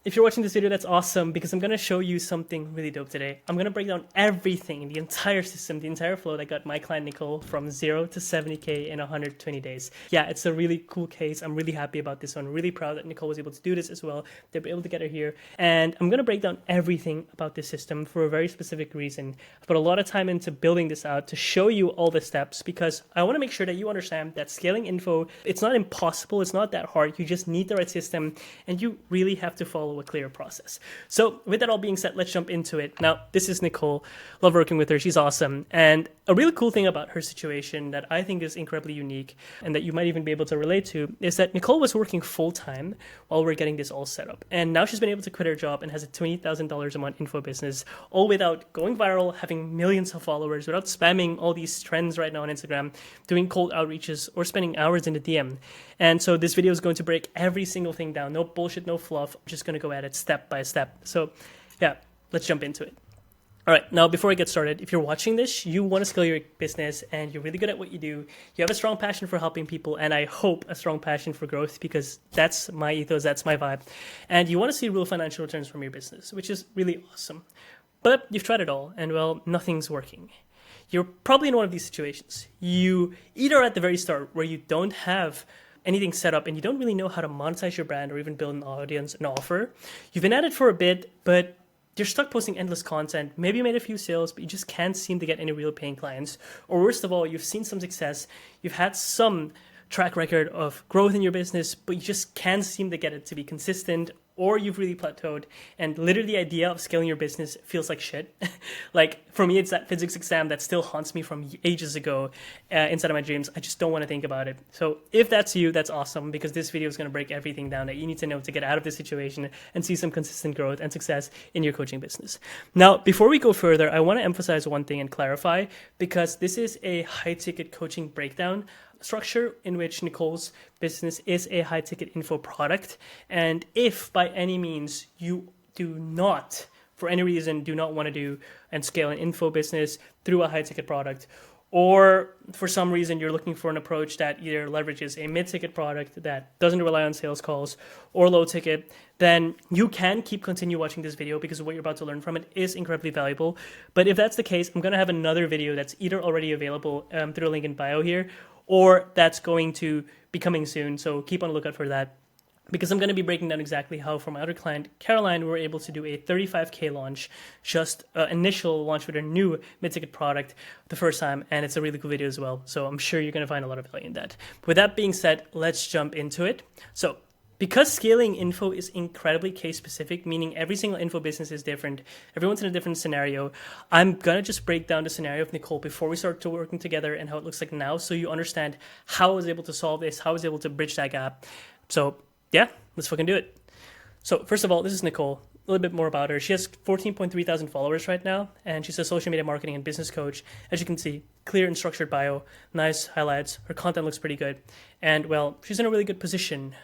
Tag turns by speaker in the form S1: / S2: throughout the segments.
S1: If you're watching this video, that's awesome because I'm going to show you something really dope today. I'm going to break down everything, the entire system, the entire flow that got my client Nicole from 0 to 70K in 120 days. Yeah, it's a really cool case. I'm really happy about this one. Really proud that Nicole was able to do this as well. They were able to get her here. And I'm going to break down everything about this system for a very specific reason. I put a lot of time into building this out to show you all the steps because I want to make sure that you understand that scaling info, it's not impossible. It's not that hard. You just need the right system and you really have to follow a clear process. So with that all being said, let's jump into it. Now, this is Nicole. Love working with her. She's awesome. And a really cool thing about her situation that I think is incredibly unique and that you might even be able to relate to is that Nicole was working full-time while we're getting this all set up. And now she's been able to quit her job and has a $20,000 a month info business, all without going viral, having millions of followers, without spamming all these trends right now on Instagram, doing cold outreaches, or spending hours in the DM. And so this video is going to break every single thing down. No bullshit, no fluff. I'm just going to go at it step by step. So yeah, let's jump into it. All right, now before I get started, if you're watching this, you want to scale your business and you're really good at what you do, you have a strong passion for helping people, and I hope a strong passion for growth because that's my ethos, that's my vibe, and you want to see real financial returns from your business, which is really awesome. But you've tried it all and well, nothing's working. You're probably in one of these situations. You either at the very start where you don't have anything set up and you don't really know how to monetize your brand or even build an audience and offer. You've been at it for a bit, but you're stuck posting endless content. Maybe you made a few sales, but you just can't seem to get any real paying clients. Or worst of all, you've seen some success. You've had some track record of growth in your business, but you just can't seem to get it to be consistent, or you've really plateaued and literally the idea of scaling your business feels like shit. Like for me, it's that physics exam that still haunts me from ages ago inside of my dreams. I just don't want to think about it. So if that's you, that's awesome because this video is going to break everything down that you need to know to get out of this situation and see some consistent growth and success in your coaching business. Now, before we go further, I want to emphasize one thing and clarify because this is a high ticket coaching breakdown structure in which Nicole's business is a high ticket info product. And if by any means you do not, for any reason, do not want to do and scale an info business through a high ticket product, or for some reason you're looking for an approach that either leverages a mid-ticket product that doesn't rely on sales calls or low ticket, then you can continue watching this video because what you're about to learn from it is incredibly valuable. But if that's the case, I'm going to have another video that's either already available through the link in bio here, or that's going to be coming soon. So keep on the lookout for that. Because I'm going to be breaking down exactly how for my other client, Caroline, we were able to do a 35K launch, just initial launch with a new mid-ticket product the first time. And it's a really cool video as well. So I'm sure you're going to find a lot of value in that. With that being said, let's jump into it. So because scaling info is incredibly case specific, meaning every single info business is different, everyone's in a different scenario, I'm going to just break down the scenario of Nicole before we start to working together and how it looks like now so you understand how I was able to solve this, how I was able to bridge that gap. So yeah, let's fucking do it. So first of all, this is Nicole. A little bit more about her. She has 14.3 thousand followers right now, and she's a social media marketing and business coach. As you can see, clear and structured bio, nice highlights. Her content looks pretty good. And well, she's in a really good position.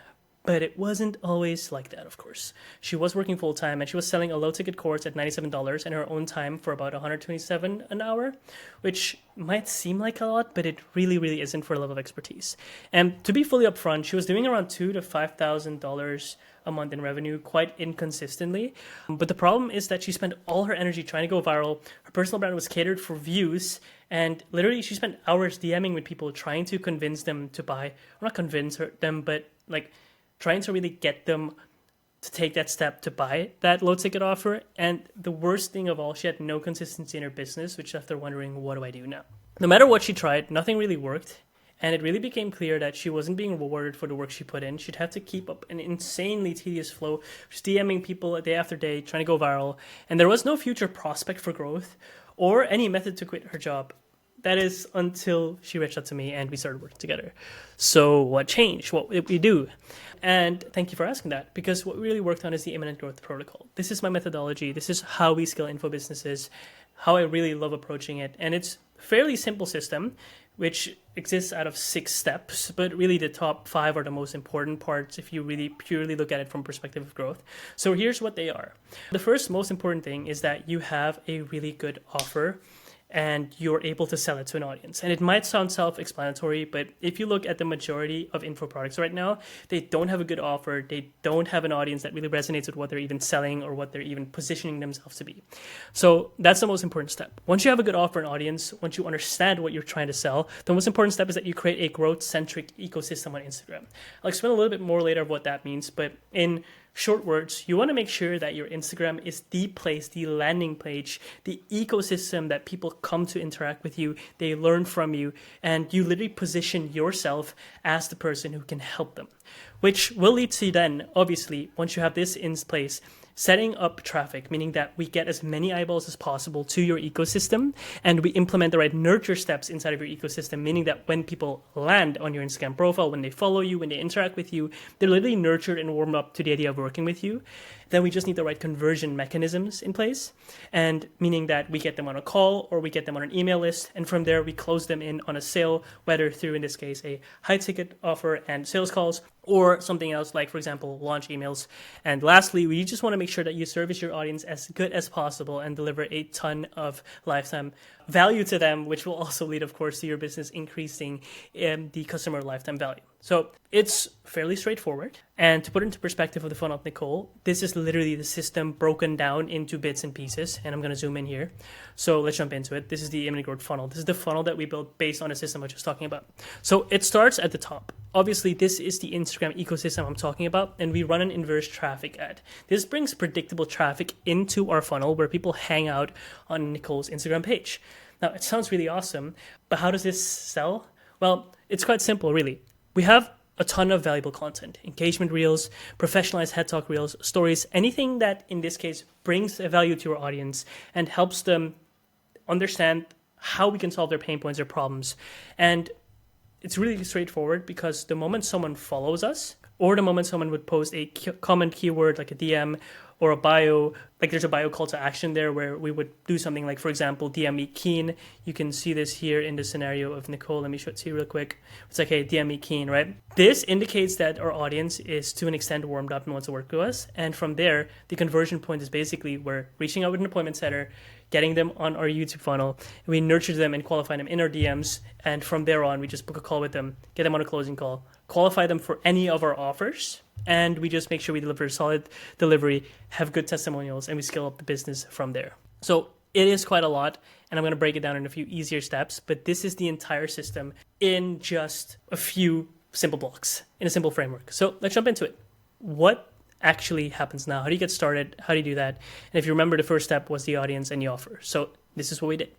S1: But it wasn't always like that, of course. She was working full-time, and she was selling a low-ticket course at $97 in her own time for about $127 an hour, which might seem like a lot, but it really, really isn't for a level of expertise. And to be fully upfront, she was doing around $2,000 to $5,000 a month in revenue quite inconsistently. But the problem is that she spent all her energy trying to go viral. Her personal brand was catered for views, and literally she spent hours DMing with people trying to convince them to buy, or not convince them, but like trying to really get them to take that step to buy that low ticket offer. And the worst thing of all, she had no consistency in her business, which left her wondering, what do I do now? No matter what she tried, nothing really worked. And it really became clear that she wasn't being rewarded for the work she put in. She'd have to keep up an insanely tedious flow, just DMing people day after day, trying to go viral. And there was no future prospect for growth or any method to quit her job. That is until she reached out to me and we started working together. So what changed? What did we do? And thank you for asking that, because what we really worked on is the imminent growth protocol. This is my methodology. This is how we scale info businesses, how I really love approaching it. And it's a fairly simple system, which exists out of 6 steps, but really the top 5 are the most important parts if you really purely look at it from perspective of growth. So here's what they are. The first most important thing is that you have a really good offer and you're able to sell it to an audience. And it might sound self-explanatory, but if you look at the majority of info products right now, they don't have a good offer. They don't have an audience that really resonates with what they're even selling or what they're even positioning themselves to be. So that's the most important step. Once you have a good offer and audience, once you understand what you're trying to sell, the most important step is that you create a growth-centric ecosystem on Instagram. I'll explain a little bit more later of what that means, but in short words, you want to make sure that your Instagram is the place, the landing page, the ecosystem that people come to interact with you, they learn from you, and you literally position yourself as the person who can help them. Which will lead to then, obviously, once you have this in place, setting up traffic, meaning that we get as many eyeballs as possible to your ecosystem, and we implement the right nurture steps inside of your ecosystem, meaning that when people land on your Instagram profile, when they follow you, when they interact with you, they're literally nurtured and warmed up to the idea of working with you. Then we just need the right conversion mechanisms in place, and meaning that we get them on a call or we get them on an email list, and from there we close them in on a sale, whether through, in this case, a high ticket offer and sales calls, or something else like, for example, launch emails. And lastly, we just want to make sure that you service your audience as good as possible and deliver a ton of lifetime value to them, which will also lead, of course, to your business increasing the customer lifetime value. So it's fairly straightforward. And to put it into perspective of the funnel of Nicole, this is literally the system broken down into bits and pieces. And I'm going to zoom in here. So let's jump into it. This is the imminent growth funnel. This is the funnel that we built based on a system I was just talking about. So it starts at the top. Obviously, this is the Instagram ecosystem I'm talking about, and we run an inverse traffic ad. This brings predictable traffic into our funnel where people hang out on Nicole's Instagram page. Now, it sounds really awesome, but how does this sell? Well, it's quite simple, really. We have a ton of valuable content, engagement reels, professionalized head talk reels, stories, anything that in this case brings a value to our audience and helps them understand how we can solve their pain points or problems. And it's really straightforward because the moment someone follows us, or the moment someone would post a comment keyword like a DM or a bio, like there's a bio call to action there where we would do something like, for example, DM me keen. You can see this here in the scenario of Nicole. Let me show it to you real quick. It's like, hey, DM me keen, right? This indicates that our audience is to an extent warmed up and wants to work with us. And from there, the conversion point is basically we're reaching out with an appointment setter, getting them on our YouTube funnel. We nurture them and qualify them in our DMs. And from there on, we just book a call with them, get them on a closing call, qualify them for any of our offers. And we just make sure we deliver a solid delivery, have good testimonials, and we scale up the business from there. So it is quite a lot, and I'm going to break it down in a few easier steps, but this is the entire system in just a few simple blocks, in a simple framework. So let's jump into it. What actually happens now? How do you get started? How do you do that? And if you remember, the first step was the audience and the offer. So this is what we did.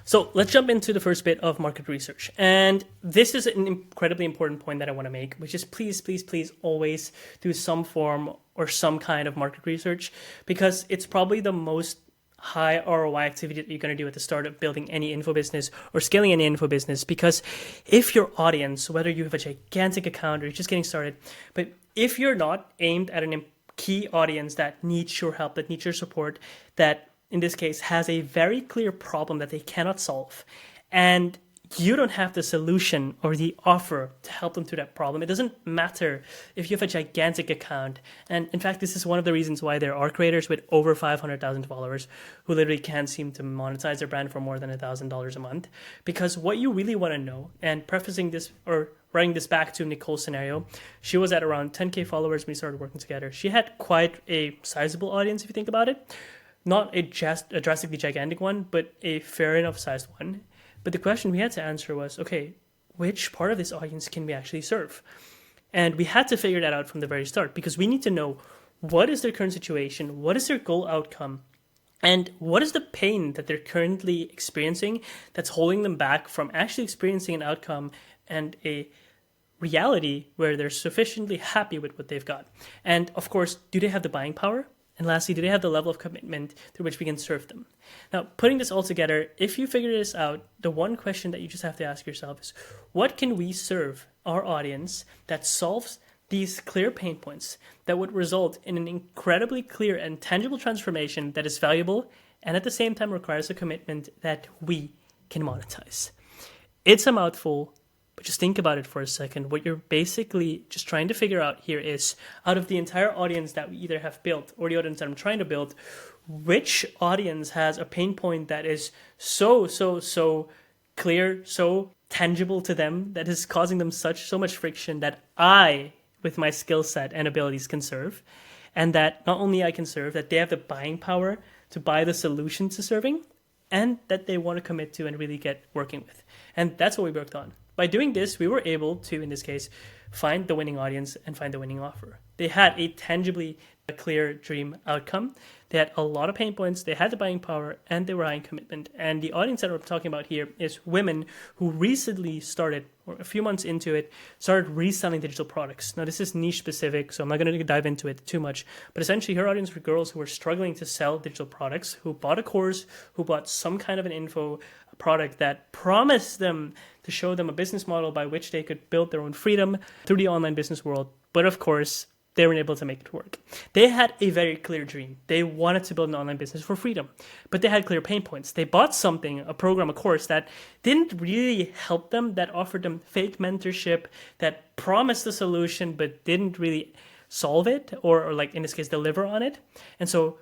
S1: So let's jump into the first bit of market research. And this is an incredibly important point that I want to make, which is please, please, please always do some form or some kind of market research, because it's probably the most high ROI activity that you're going to do at the start of building any info business or scaling any info business. Because if your audience, whether you have a gigantic account or you're just getting started, but if you're not aimed at a key audience that needs your help, that needs your support, that in this case has a very clear problem that they cannot solve, and you don't have the solution or the offer to help them through that problem, it doesn't matter if you have a gigantic account. And in fact, this is one of the reasons why there are creators with over 500,000 followers who literally can't seem to monetize their brand for more than $1,000 a month. Because what you really want to know, and prefacing this or writing this back to Nicole's scenario, she was at around 10K followers when we started working together. She had quite a sizable audience if you think about it. Not a drastically gigantic one, but a fair enough sized one. But the question we had to answer was, okay, which part of this audience can we actually serve? And we had to figure that out from the very start, because we need to know what is their current situation, what is their goal outcome, and what is the pain that they're currently experiencing that's holding them back from actually experiencing an outcome and a reality where they're sufficiently happy with what they've got. And of course, do they have the buying power? And lastly, do they have the level of commitment through which we can serve them? Now, putting this all together, if you figure this out, the one question that you just have to ask yourself is, what can we serve our audience that solves these clear pain points that would result in an incredibly clear and tangible transformation that is valuable and at the same time requires a commitment that we can monetize? It's a mouthful, But just think about it for a second. What you're basically just trying to figure out here is, out of the entire audience that we either have built or the audience that I'm trying to build, which audience has a pain point that is so clear, so tangible to them, that is causing them so much friction that I, with my skill set and abilities, can serve. And that not only I can serve, that they have the buying power to buy the solution to serving, and that they want to commit to and really get working with. And that's what we worked on. By doing this, we were able to, in this case, find the winning audience and find the winning offer. They had a tangibly clear dream outcome. They had a lot of pain points, they had the buying power, and they were high in commitment. And the audience that we're talking about here is women who recently started, or a few months into it, started reselling digital products. Now, this is niche specific, so I'm not going to dive into it too much. But essentially, her audience were girls who were struggling to sell digital products, who bought a course, who bought some kind of an info product that promised them to show them a business model by which they could build their own freedom through the online business world. But of course, they weren't able to make it work. They had a very clear dream. They wanted to build an online business for freedom, but they had clear pain points. They bought something, a program, a course that didn't really help them, that offered them fake mentorship, that promised a solution, but didn't really solve it, or like in this case, deliver on it. And so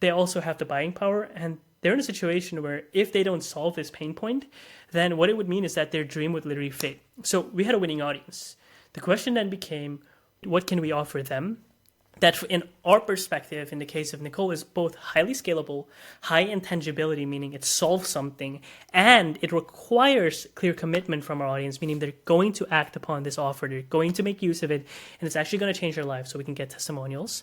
S1: they also have the buying power, and they're in a situation where if they don't solve this pain point, then what it would mean is that their dream would literally fade. So we had a winning audience. The question then became, what can we offer them that in our perspective, in the case of Nicole, is both highly scalable, high intangibility, meaning it solves something, and it requires clear commitment from our audience, meaning they're going to act upon this offer, they're going to make use of it, and it's actually going to change their life, so we can get testimonials.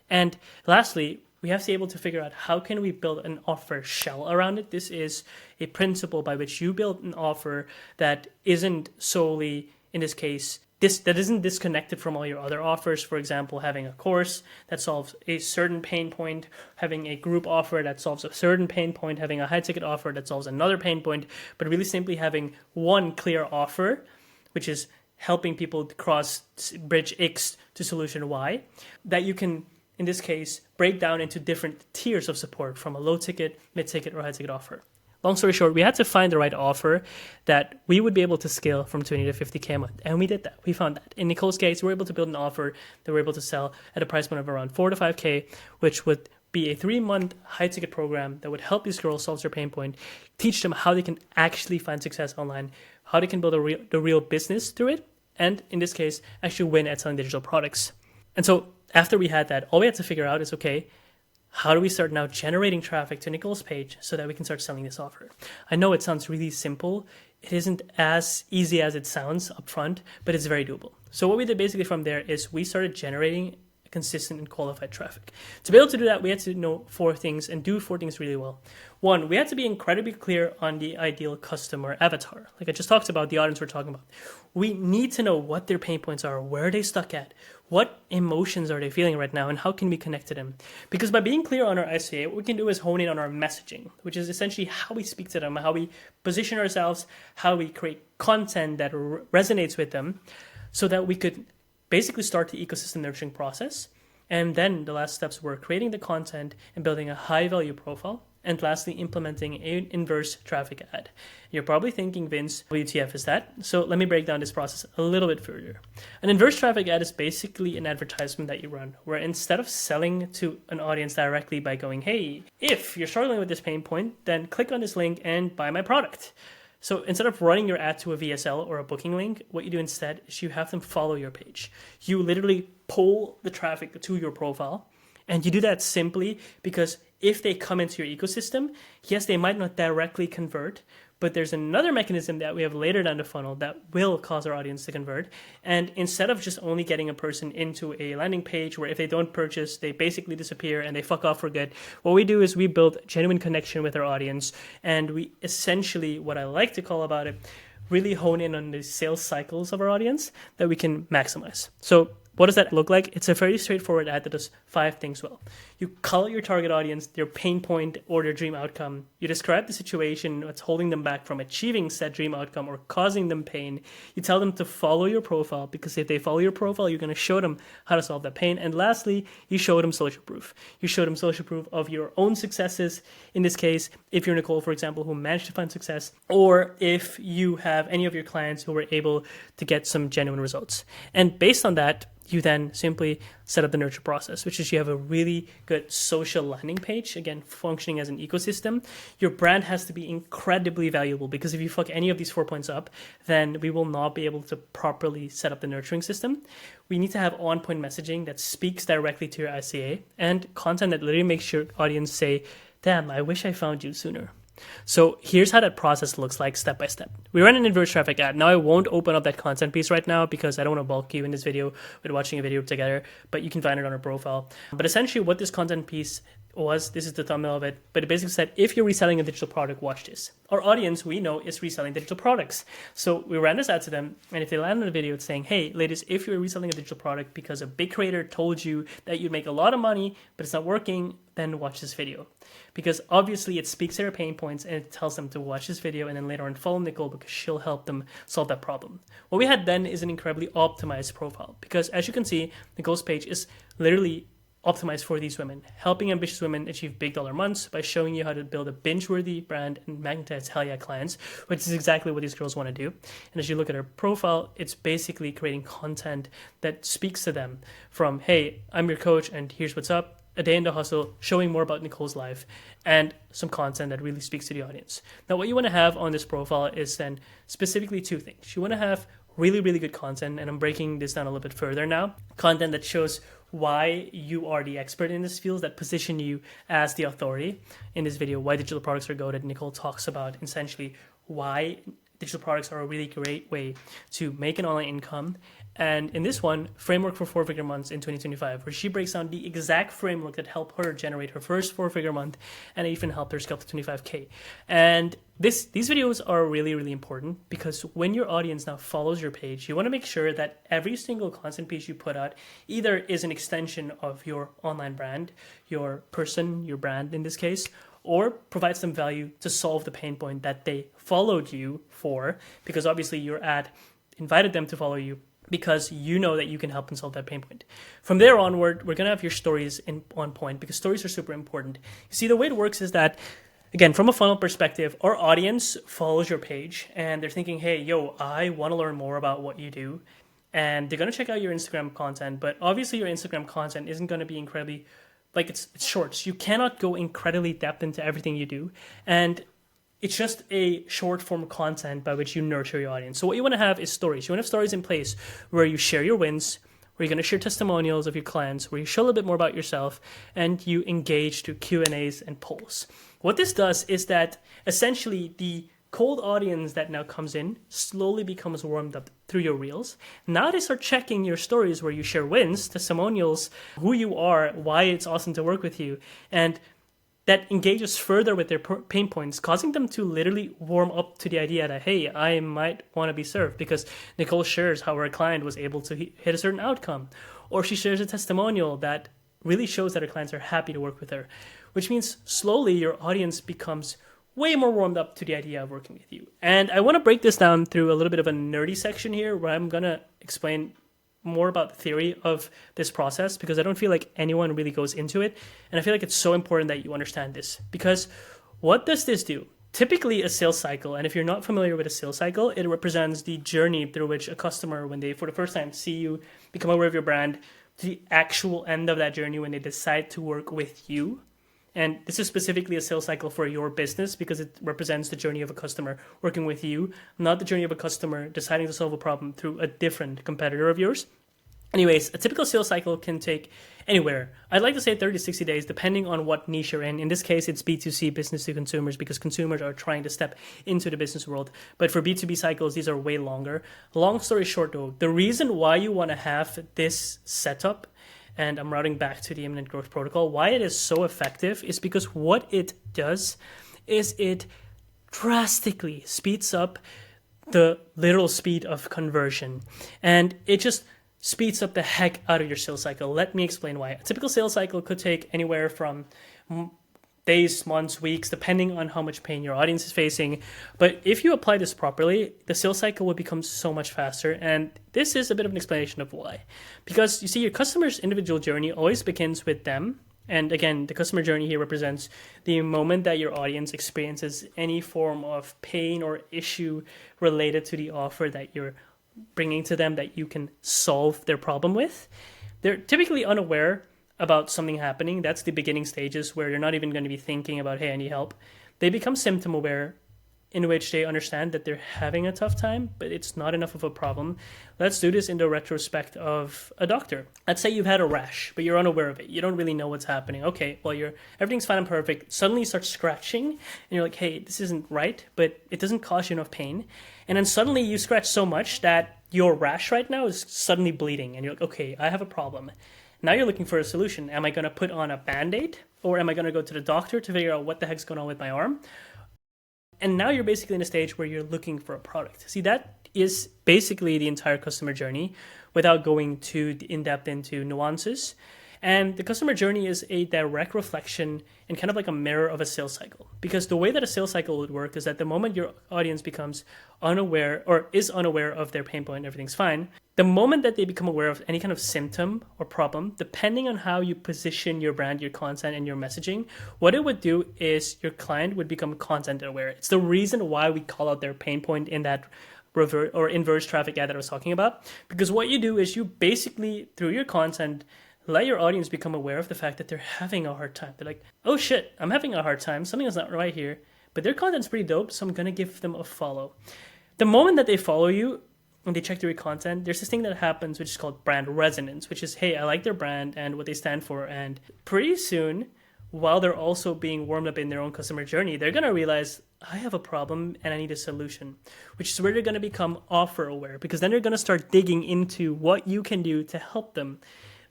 S1: And lastly, we have to be able to figure out how can we build an offer shell around it. This is a principle by which you build an offer that isn't solely, in this case, that isn't disconnected from all your other offers. For example, having a course that solves a certain pain point, having a group offer that solves a certain pain point, having a high ticket offer that solves another pain point, but really simply having one clear offer, which is helping people to cross bridge X to solution Y, that you can, in this case, break down into different tiers of support from a low ticket, mid ticket, or high ticket offer. Long story short, we had to find the right offer that we would be able to scale from 20 to 50K a month. And we did that. We found that. In Nicole's case, we were able to build an offer that we're able to sell at a price point of around 4 to 5K, which would be a 3-month high-ticket program that would help these girls solve their pain point, teach them how they can actually find success online, how they can build the real business through it, and in this case, actually win at selling digital products. And so after we had that, all we had to figure out is, okay, how do we start now generating traffic to Nicole's page so that we can start selling this offer? I know it sounds really simple. It isn't as easy as it sounds up front, but it's very doable. So what we did basically from there is we started generating consistent and qualified traffic. To be able to do that, we had to know 4 things and do 4 things really well. 1, we had to be incredibly clear on the ideal customer avatar. Like I just talked about, the audience we're talking about. We need to know what their pain points are, where are they stuck at, what emotions are they feeling right now, and how can we connect to them? Because by being clear on our ICA, what we can do is hone in on our messaging, which is essentially how we speak to them, how we position ourselves, how we create content that resonates with them, so that we could basically start the ecosystem nurturing process. And then the last steps were creating the content and building a high value profile. And lastly, implementing an inverse traffic ad. You're probably thinking, Vince, WTF is that? So let me break down this process a little bit further. An inverse traffic ad is basically an advertisement that you run where instead of selling to an audience directly by going, hey, if you're struggling with this pain point, then click on this link and buy my product. So instead of running your ad to a VSL or a booking link, what you do instead is you have them follow your page. You literally pull the traffic to your profile. And you do that simply because if they come into your ecosystem, yes, they might not directly convert, but there's another mechanism that we have later down the funnel that will cause our audience to convert. And instead of just only getting a person into a landing page where if they don't purchase, they basically disappear and they fuck off for good, what we do is we build genuine connection with our audience. And we essentially, what I like to call about it, really hone in on the sales cycles of our audience that we can maximize. So What does that look like? It's a very straightforward ad that does 5 things well. You call out your target audience, their pain point or their dream outcome. You describe the situation that's holding them back from achieving said dream outcome or causing them pain. You tell them to follow your profile, because if they follow your profile, you're going to show them how to solve that pain. And lastly, you show them social proof. You show them social proof of your own successes. In this case, if you're Nicole, for example, who managed to find success, or if you have any of your clients who were able to get some genuine results. And based on that, you then simply set up the nurture process, which is you have a really good social landing page, again, functioning as an ecosystem. Your brand has to be incredibly valuable, because if you fuck any of these 4 points up, then we will not be able to properly set up the nurturing system. We need to have on-point messaging that speaks directly to your ICA, and content that literally makes your audience say, damn, I wish I found you sooner. So here's how that process looks like step by step. We run an inverse traffic ad. Now I won't open up that content piece right now because I don't want to bulk you in this video with watching a video together, but you can find it on our profile. But essentially what this content piece was, this is the thumbnail of it, but it basically said, if you're reselling a digital product, watch this. Our audience, we know, is reselling digital products. So we ran this ad to them, and if they land on the video, it's saying, hey, ladies, if you're reselling a digital product because a big creator told you that you'd make a lot of money, but it's not working, then watch this video. Because obviously it speaks to their pain points and it tells them to watch this video and then later on follow Nicole, because she'll help them solve that problem. What we had then is an incredibly optimized profile, because as you can see, Nicole's page is literally optimized for these women, helping ambitious women achieve big dollar months by showing you how to build a binge-worthy brand and magnetize hell yeah clients, which is exactly what these girls want to do. And as you look at her profile, it's basically creating content that speaks to them from, hey, I'm your coach and here's what's up, a day in the hustle, showing more about Nicole's life, and some content that really speaks to the audience. Now, what you want to have on this profile is then specifically 2 things. You want to have really, really good content, and I'm breaking this down a little bit further now. Content that shows why you are the expert in this field, that position you as the authority. In this video, why digital products are goated, Nicole talks about essentially why digital products are a really great way to make an online income. And in this one, Framework for 4-Figure Months in 2025, where she breaks down the exact framework that helped her generate her first 4-figure month and even helped her scale to 25K. And these videos are really, really important, because when your audience now follows your page, you want to make sure that every single content piece you put out either is an extension of your online brand, your person, your brand in this case, or provides them value to solve the pain point that they followed you for, because obviously your ad invited them to follow you because you know that you can help them solve that pain point. From there onward, we're going to have your stories on point, because stories are super important. You see, the way it works is that, again, from a funnel perspective, our audience follows your page and they're thinking, hey, yo, I want to learn more about what you do. And they're going to check out your Instagram content, but obviously your Instagram content isn't going to be incredibly, like it's shorts. You cannot go incredibly depth into everything you do. And it's just a short form content by which you nurture your audience. So what you want to have is stories. You want to have stories in place where you share your wins, where you're going to share testimonials of your clients, where you show a little bit more about yourself, and you engage through Q&As and polls. What this does is that essentially the cold audience that now comes in slowly becomes warmed up through your reels. Now they start checking your stories where you share wins, testimonials, who you are, why it's awesome to work with you, and that engages further with their pain points, causing them to literally warm up to the idea that, hey, I might want to be served, because Nicole shares how her client was able to hit a certain outcome, or she shares a testimonial that really shows that her clients are happy to work with her, which means slowly your audience becomes way more warmed up to the idea of working with you. And I want to break this down through a little bit of a nerdy section here, where I'm going to explain more about the theory of this process, because I don't feel like anyone really goes into it. And I feel like it's so important that you understand this, because what does this do? Typically a sales cycle, and if you're not familiar with a sales cycle, it represents the journey through which a customer, when they for the first time see you, become aware of your brand, to the actual end of that journey when they decide to work with you. And this is specifically a sales cycle for your business, because it represents the journey of a customer working with you, not the journey of a customer deciding to solve a problem through a different competitor of yours. Anyways, a typical sales cycle can take anywhere. I'd like to say 30 to 60 days, depending on what niche you're in. In this case, it's B2C, business to consumers, because consumers are trying to step into the business world. But for B2B cycles, these are way longer. Long story short, though, the reason why you want to have this setup, and I'm routing back to the Imminent Growth Protocol, why it is so effective is because what it does is it drastically speeds up the literal speed of conversion. And it just speeds up the heck out of your sales cycle. Let me explain why. A typical sales cycle could take anywhere from days, months, weeks, depending on how much pain your audience is facing. But if you apply this properly, the sales cycle will become so much faster. And this is a bit of an explanation of why. Because you see, your customer's individual journey always begins with them. And again, the customer journey here represents the moment that your audience experiences any form of pain or issue related to the offer that you're bringing to them that you can solve their problem with. They're typically unaware about something happening. That's the beginning stages where you're not even going to be thinking about, hey, I need help. They become symptom aware, in which they understand that they're having a tough time, but it's not enough of a problem. Let's do this in the retrospect of a doctor. Let's say you've had a rash, but you're unaware of it. You don't really know what's happening. Okay, well, everything's fine and perfect. Suddenly you start scratching, and you're like, hey, this isn't right, but it doesn't cause you enough pain. And then suddenly you scratch so much that your rash right now is suddenly bleeding, and you're like, okay, I have a problem. Now you're looking for a solution. Am I going to put on a Band-Aid, or am I going to go to the doctor to figure out what the heck's going on with my arm? And now you're basically in a stage where you're looking for a product. See, that is basically the entire customer journey without going too in-depth into nuances. And the customer journey is a direct reflection and kind of like a mirror of a sales cycle. Because the way that a sales cycle would work is that the moment your audience becomes unaware or is unaware of their pain point, everything's fine. The moment that they become aware of any kind of symptom or problem, depending on how you position your brand, your content, and your messaging, what it would do is your client would become content aware. It's the reason why we call out their pain point in that reverse or inverse traffic ad that I was talking about. Because what you do is you basically, through your content, let your audience become aware of the fact that they're having a hard time. They're like, oh shit, I'm having a hard time. Something is not right here. But their content's pretty dope, so I'm going to give them a follow. The moment that they follow you and they check through your content, there's this thing that happens which is called brand resonance, which is, hey, I like their brand and what they stand for. And pretty soon, while they're also being warmed up in their own customer journey, they're going to realize, I have a problem and I need a solution, which is where they're going to become offer aware, because then they're going to start digging into what you can do to help them,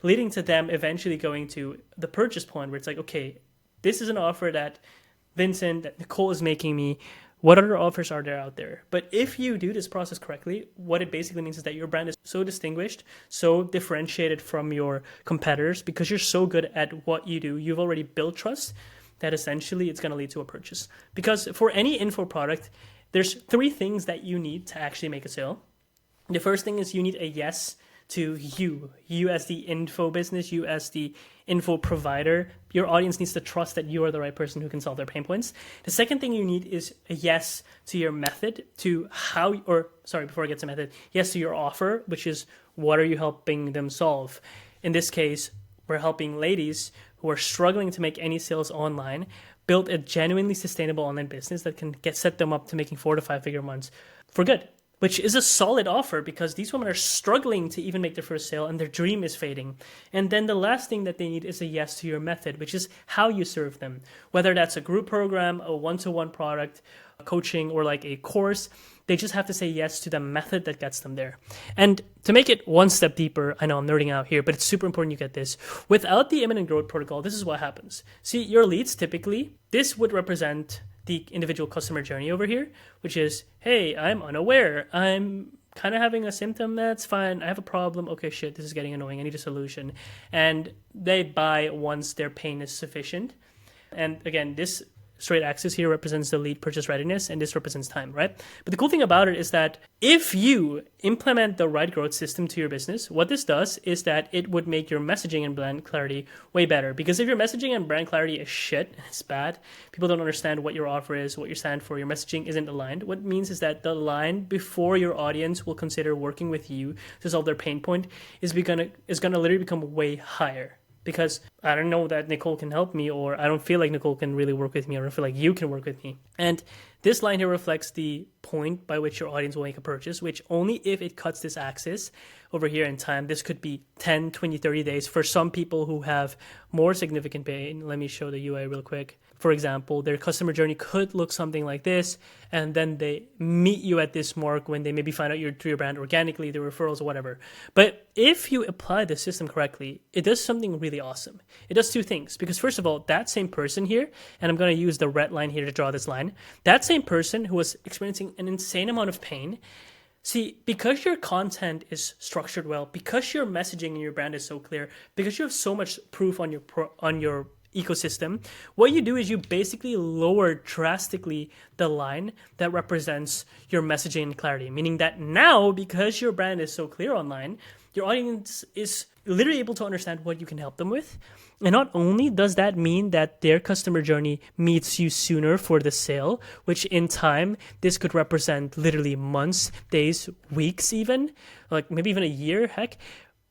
S1: leading to them eventually going to the purchase point where it's like, okay, this is an offer that Vincent, that Nicole is making me. What other offers are there out there? But if you do this process correctly, what it basically means is that your brand is so distinguished, so differentiated from your competitors, because you're so good at what you do. You've already built trust that essentially it's going to lead to a purchase. Because for any info product, there's 3 things that you need to actually make a sale. The first thing is you need a yes to you as the info business, you as the info provider. Your audience needs to trust that you are the right person who can solve their pain points. The second thing you need is a yes to your method, before I get to method, yes to your offer, which is what are you helping them solve? In this case, we're helping ladies who are struggling to make any sales online build a genuinely sustainable online business that can set them up to making 4 to 5 figure months for good, which is a solid offer because these women are struggling to even make their first sale and their dream is fading. And then the last thing that they need is a yes to your method, which is how you serve them. Whether that's a group program, a one-to-one product, a coaching, or like a course, they just have to say yes to the method that gets them there. And to make it one step deeper, I know I'm nerding out here, but it's super important you get this. Without the imminent growth protocol, this is what happens. See, your leads typically, this would represent the individual customer journey over here, which is, hey, I'm unaware. I'm kind of having a symptom. That's fine. I have a problem. Okay, shit, this is getting annoying. I need a solution. And they buy once their pain is sufficient. And again, this straight axis here represents the lead purchase readiness, and this represents time, right? But the cool thing about it is that if you implement the right growth system to your business, what this does is that it would make your messaging and brand clarity way better. Because if your messaging and brand clarity is shit, it's bad, people don't understand what your offer is, what you stand for, your messaging isn't aligned, what it means is that the line before your audience will consider working with you to solve their pain point is gonna literally become way higher. Because I don't know that Nicole can help me, or I don't feel like Nicole can really work with me, or I don't feel like you can work with me. And this line here reflects the point by which your audience will make a purchase, which only if it cuts this axis over here in time. This could be 10, 20, 30 days for some people who have more significant pain. Let me show the UI real quick. For example, their customer journey could look something like this, and then they meet you at this mark when they maybe find out through your brand organically, the referrals or whatever. But if you apply the system correctly, it does something really awesome. It does 2 things. Because first of all, that same person here, and I'm going to use the red line here to draw this line, that same person who was experiencing an insane amount of pain See, because your content is structured well, because your messaging and your brand is so clear, because you have so much proof on your ecosystem, what you do is you basically lower drastically the line that represents your messaging and clarity. Meaning that now, because your brand is so clear online, your audience is literally able to understand what you can help them with. And not only does that mean that their customer journey meets you sooner for the sale, which in time, this could represent literally months, days, weeks even, like maybe even a year, heck.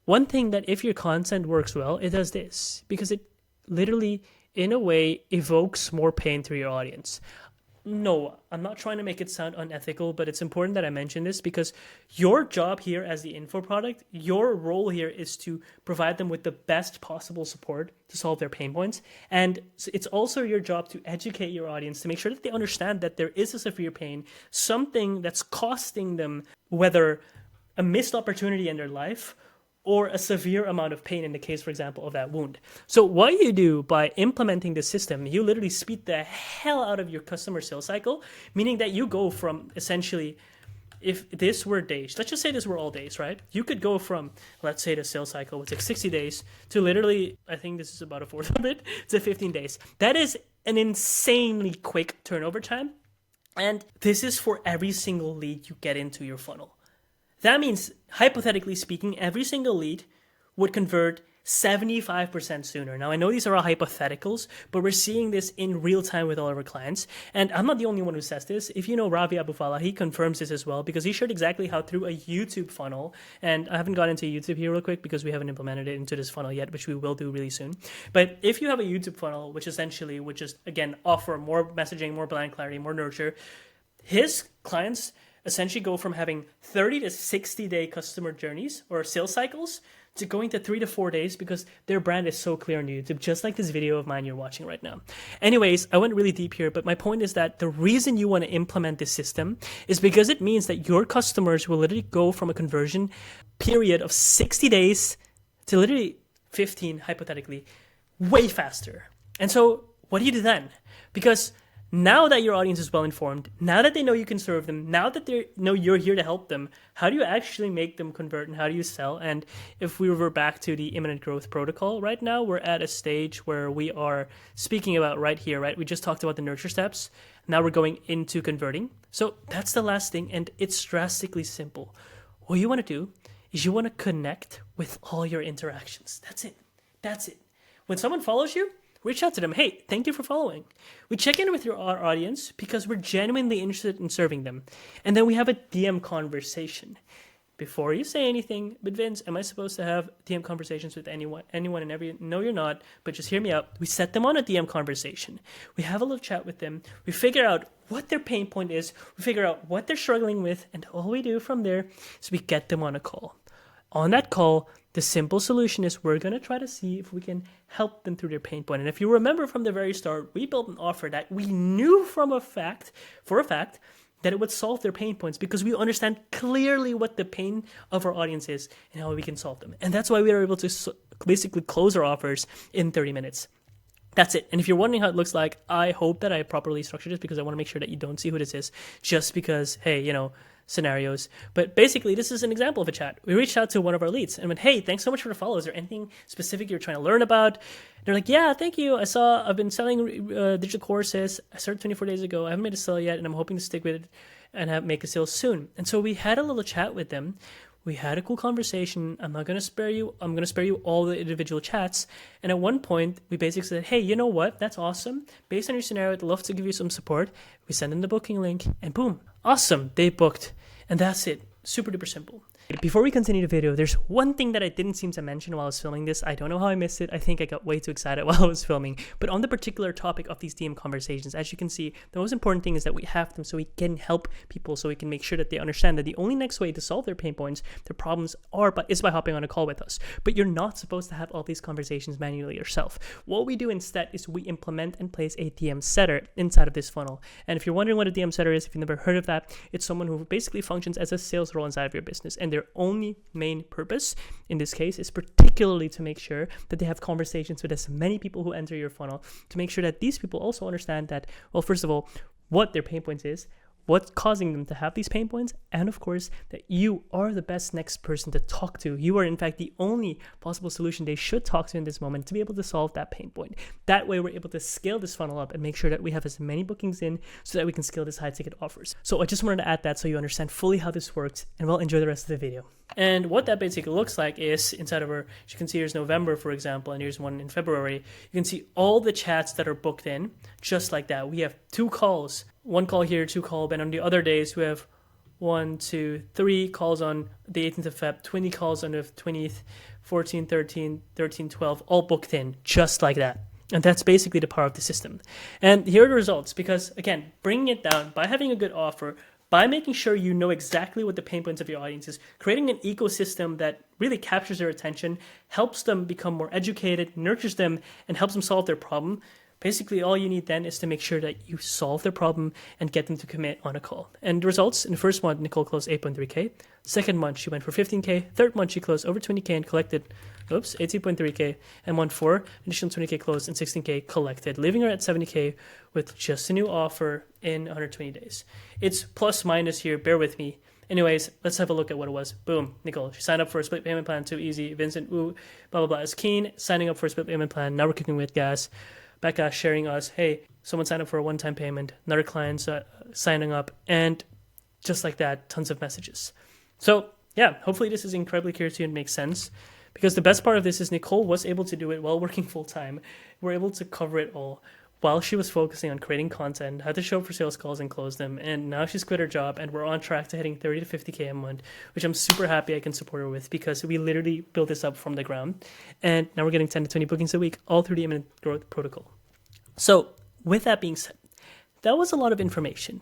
S1: One thing that if your content works well, it does this, because it literally, in a way, evokes more pain through your audience. No, I'm not trying to make it sound unethical, but it's important that I mention this because your job here as the info product, your role here is to provide them with the best possible support to solve their pain points. And it's also your job to educate your audience to make sure that they understand that there is a severe pain, something that's costing them, whether a missed opportunity in their life or a severe amount of pain in the case, for example, of that wound. So what you do by implementing this system, you literally speed the hell out of your customer sales cycle, meaning that you go from essentially, if this were days, let's just say this were all days, right? You could go from, let's say the sales cycle was like 60 days to literally, I think this is about a fourth of it, to 15 days. That is an insanely quick turnover time. And this is for every single lead you get into your funnel. That means, hypothetically speaking, every single lead would convert 75% sooner. Now, I know these are all hypotheticals, but we're seeing this in real time with all of our clients. And I'm not the only one who says this. If you know Ravi Abufala, he confirms this as well, because he shared exactly how through a YouTube funnel, and I haven't gone into YouTube here real quick because we haven't implemented it into this funnel yet, which we will do really soon. But if you have a YouTube funnel, which essentially would just, again, offer more messaging, more brand clarity, more nurture, his clients essentially go from having 30 to 60 day customer journeys or sales cycles to going to 3 to 4 days because their brand is so clear on YouTube, just like this video of mine you're watching right now. Anyways, I went really deep here, but my point is that the reason you want to implement this system is because it means that your customers will literally go from a conversion period of 60 days to literally 15, hypothetically, way faster. And so what do you do then? Because now that your audience is well informed, now that they know you can serve them, now that they know you're here to help them, how do you actually make them convert and how do you sell? And if we revert back to the imminent growth protocol, right now we're at a stage where we are speaking about right here, right? We just talked about the nurture steps. Now we're going into converting. So that's the last thing, and it's drastically simple. What you want to do is you want to connect with all your interactions. That's it. That's it. When someone follows you, reach out to them. Hey, thank you for following. We check in with our audience because we're genuinely interested in serving them. And then we have a DM conversation. Before you say anything, but Vince, am I supposed to have DM conversations with anyone and every? No, you're not, but just hear me out. We set them on a DM conversation. We have a little chat with them. We figure out what their pain point is. We figure out what they're struggling with. And all we do from there is we get them on a call. On that call, the simple solution is we're going to try to see if we can help them through their pain point. And if you remember from the very start, we built an offer that we knew for a fact, that it would solve their pain points because we understand clearly what the pain of our audience is and how we can solve them. And that's why we are able to basically close our offers in 30 minutes. That's it. And if you're wondering how it looks like, I hope that I properly structured this because I want to make sure that you don't see who this is just because, hey, scenarios. But basically, this is an example of a chat. We reached out to one of our leads and went, hey, thanks so much for the follow. Is there anything specific you're trying to learn about? They're like, yeah, thank you. I've been selling digital courses. I started 24 days ago. I haven't made a sale yet, and I'm hoping to stick with it and make a sale soon. And so we had a little chat with them. We had a cool conversation. I'm going to spare you all the individual chats. And at one point, we basically said, hey, you know what? That's awesome. Based on your scenario, I'd love to give you some support. We send them the booking link, and boom, awesome. They booked. And that's it. Super duper simple. Before we continue the video, there's one thing that I didn't seem to mention while I was filming this. I don't know how I missed it. I think I got way too excited while I was filming. But on the particular topic of these DM conversations, as you can see, the most important thing is that we have them so we can help people, so we can make sure that they understand that the only next way to solve their pain points, their problems is by hopping on a call with us. But you're not supposed to have all these conversations manually yourself. What we do instead is we implement and place a DM setter inside of this funnel. And if you're wondering what a DM setter is, if you've never heard of that, it's someone who basically functions as a sales role inside of your business. And their only main purpose in this case is particularly to make sure that they have conversations with as many people who enter your funnel, to make sure that these people also understand that, well, first of all, what their pain points is, what's causing them to have these pain points, and of course, that you are the best next person to talk to. You are, in fact, the only possible solution they should talk to in this moment to be able to solve that pain point. That way, we're able to scale this funnel up and make sure that we have as many bookings in so that we can scale this high ticket offers. So I just wanted to add that so you understand fully how this works, and well, enjoy the rest of the video. And what that basically looks like is inside of our, as you can see, here's November, for example, and here's one in February. You can see all the chats that are booked in, just like that. We have 2 calls, 1 call here, 2 calls, and on the other days, we have 1, 2, 3 calls on the 18th of Feb, 20 calls on the 20th, 14, 13, 13, 12, all booked in, just like that. And that's basically the power of the system. And here are the results, because again, bringing it down by having a good offer, by making sure you know exactly what the pain points of your audience is, creating an ecosystem that really captures their attention, helps them become more educated, nurtures them, and helps them solve their problem. Basically, all you need then is to make sure that you solve their problem and get them to commit on a call. And the results, in the first month, Nicole closed 8.3K. Second month, she went for 15K. Third month, she closed over 20K and collected 18.3K. And month 4, additional 20K closed and 16K collected, leaving her at 70K with just a new offer in 120 days. It's plus minus here, bear with me. Anyways, let's have a look at what it was. Boom, Nicole, she signed up for a split payment plan, too easy. Vincent, ooh, blah, blah, blah, is keen, signing up for a split payment plan. Now we're kicking with gas. Becca sharing us, hey, someone signed up for a one-time payment, another client signing up, and just like that, tons of messages. So yeah, hopefully this is incredibly clear to you and makes sense, because the best part of this is Nicole was able to do it while working full-time. We're able to cover it all while she was focusing on creating content, had to show up for sales calls and close them, and now she's quit her job, and we're on track to hitting 30 to 50K a month, which I'm super happy I can support her with, because we literally built this up from the ground, and now we're getting 10 to 20 bookings a week, all through the imminent growth protocol. So with that being said, that was a lot of information,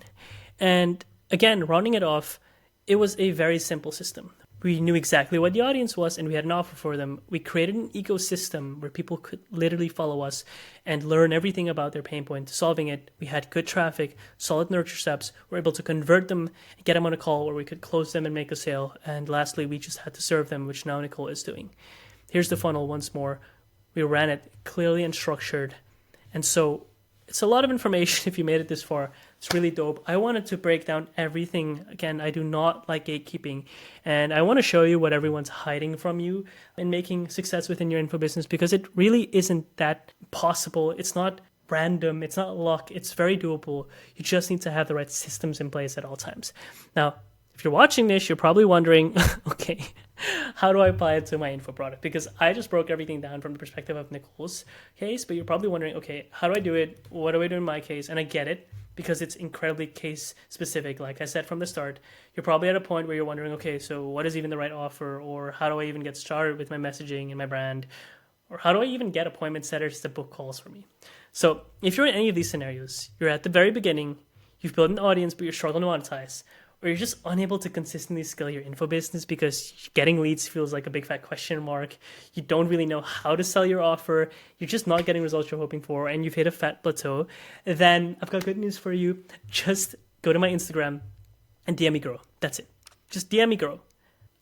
S1: and again, rounding it off, it was a very simple system. We knew exactly what the audience was, and we had an offer for them. We created an ecosystem where people could literally follow us and learn everything about their pain point, solving it. We had good traffic, solid nurture steps. We were able to convert them, get them on a call where we could close them and make a sale. And lastly, we just had to serve them, which now Nicole is doing. Here's the funnel once more. We ran it clearly and structured. And so it's a lot of information if you made it this far. It's really dope. I wanted to break down everything. Again, I do not like gatekeeping. And I want to show you what everyone's hiding from you in making success within your info business, because it really isn't that possible. It's not random. It's not luck. It's very doable. You just need to have the right systems in place at all times. Now, if you're watching this, you're probably wondering, okay, how do I apply it to my info product? Because I just broke everything down from the perspective of Nicole's case, but you're probably wondering, okay, how do I do it? What do I do in my case? And I get it, because it's incredibly case specific. Like I said from the start, you're probably at a point where you're wondering, okay, so what is even the right offer? Or how do I even get started with my messaging and my brand? Or how do I even get appointment setters to book calls for me? So if you're in any of these scenarios, you're at the very beginning, you've built an audience, but you're struggling to monetize, or you're just unable to consistently scale your info business because getting leads feels like a big fat question mark. You don't really know how to sell your offer. You're just not getting results you're hoping for, and you've hit a fat plateau. Then I've got good news for you. Just go to my Instagram and DM me, girl. That's it. Just DM me, girl.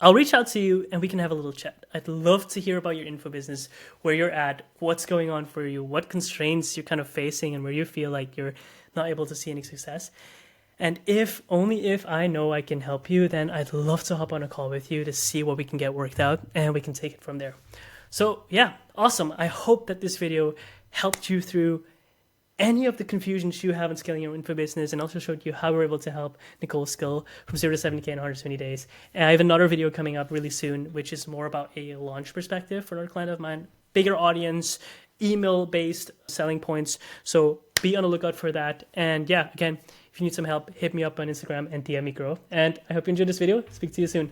S1: I'll reach out to you and we can have a little chat. I'd love to hear about your info business, where you're at, what's going on for you, what constraints you're kind of facing, and where you feel like you're not able to see any success. And only if I know I can help you, then I'd love to hop on a call with you to see what we can get worked out, and we can take it from there. So yeah, awesome. I hope that this video helped you through any of the confusions you have in scaling your info business, and also showed you how we're able to help Nicole scale from 0 to 70K in 120 days. And I have another video coming up really soon, which is more about a launch perspective for another client of mine, bigger audience, email-based selling points. So be on the lookout for that. And yeah, again, if you need some help, hit me up on Instagram and DM me, girl. And I hope you enjoyed this video. Speak to you soon.